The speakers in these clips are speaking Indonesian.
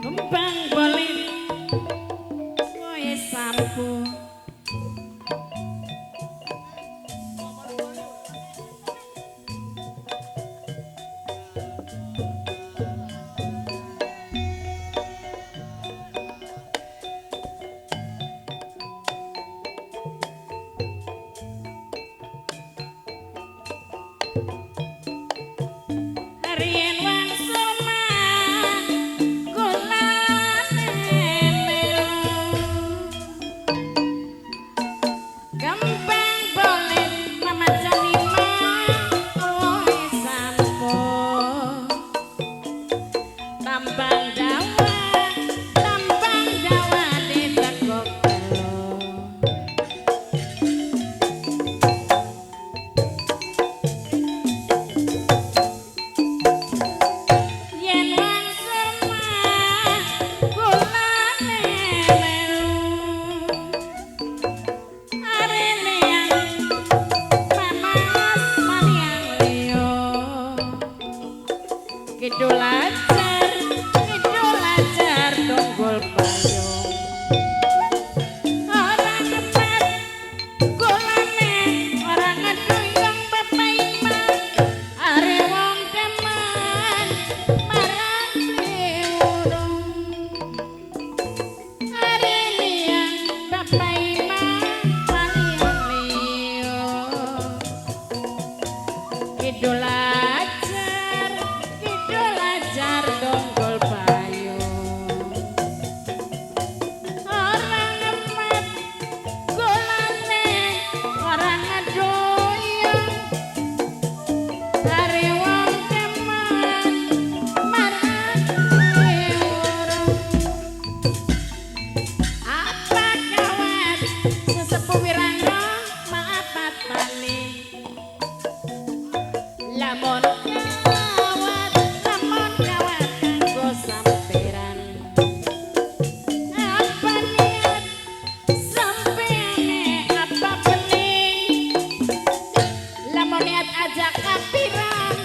Kembang bolit kowe sampo Rien wangsul man kulane melu Kembang bolit mama janima kowe sampo Tambang dawa ditekuk telu Yen wangsul man kulane melu Arelean panas maniang liyo Kidul ajar tunggul payung Orang ngepat kulane orang ngeduyung pepaimang Are wong demen marang liurung Are liang pepaimang maniang liyo Kidul ajar tunggul payung Orang ngemat kulane orang ngeduyung Are wong demen marang liurung Apa kawat sesepuh wirangga maapat malih Lamun kawat kanggo samperan Apa niat sampeane apa bening Lamun niat ajak kapiran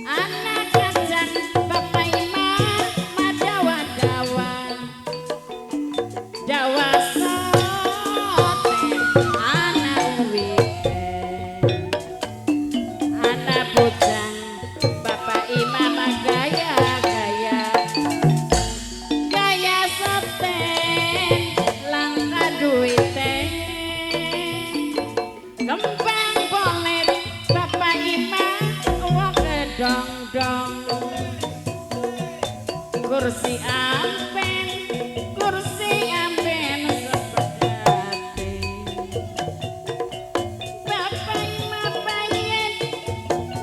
Anak kajang bapak imam madawa-dawa Dawa sote anak wite Anak bujang bapak imam gaya-gaya Gaya sote langka duite Kembang bolet bapak imam wong kedong-dong Kursi ampen sepedate Bapak imam bayen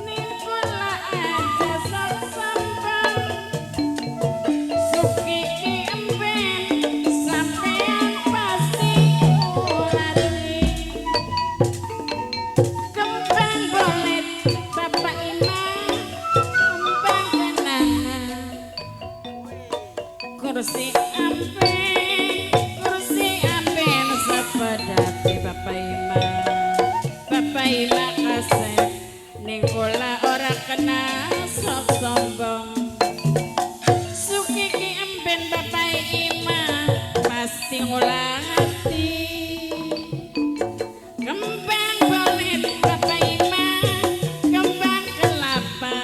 ning kula aja sok sombong Suki ki emben sampean pasti ulati Kembang bolet bapak imam kembang kenangan Kursi ampen sepedate bapak imam kasep ning kula ora kena sok sombong Suki ki emben bapak imam pasti ngulati Kembang bolet bapak imam kembang kelapa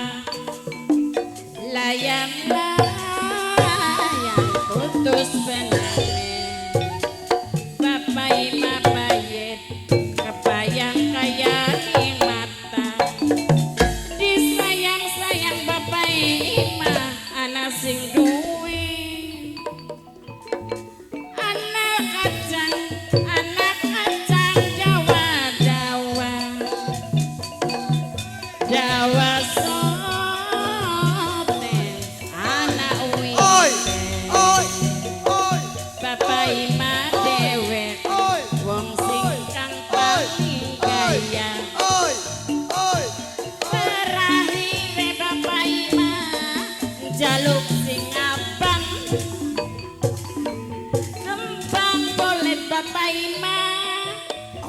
Layang putus penane Bapak imam bayet kebayang kaya ing mata Disayang-sayang bapak imam anak sing duwe Anak kacang Jawa-Jawa Jawa sote anak wite Bapak imam dewek wong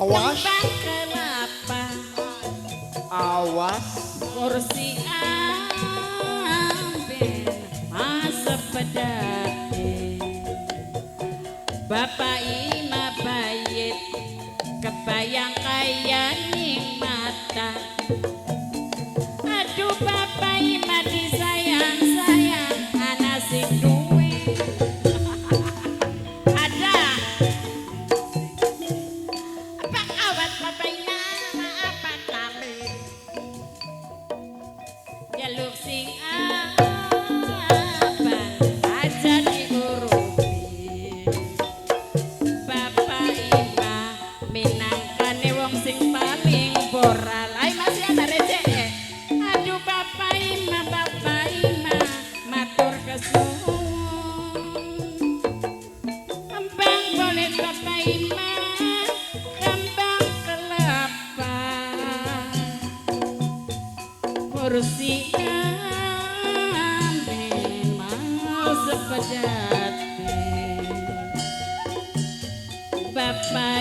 Awas, kembang kelapa, awas. kursi amben, masa pedati. Bapak Ima bayit, kebayang kaya ning mata. Aduh Bapak Ima disayang-sayang, ana sing duwe. Ada apa kawat Bapak Ima, apa kami jaluk sing aban aja diuruti. Bapak Ima minangkane wong sing paling boral. Ay masih ada receh. Aduh Bapak Ima matur kesuwun. Kembang kulit Bapak Ima, kembang kelapa, kursi amben mau sepedati. Bapak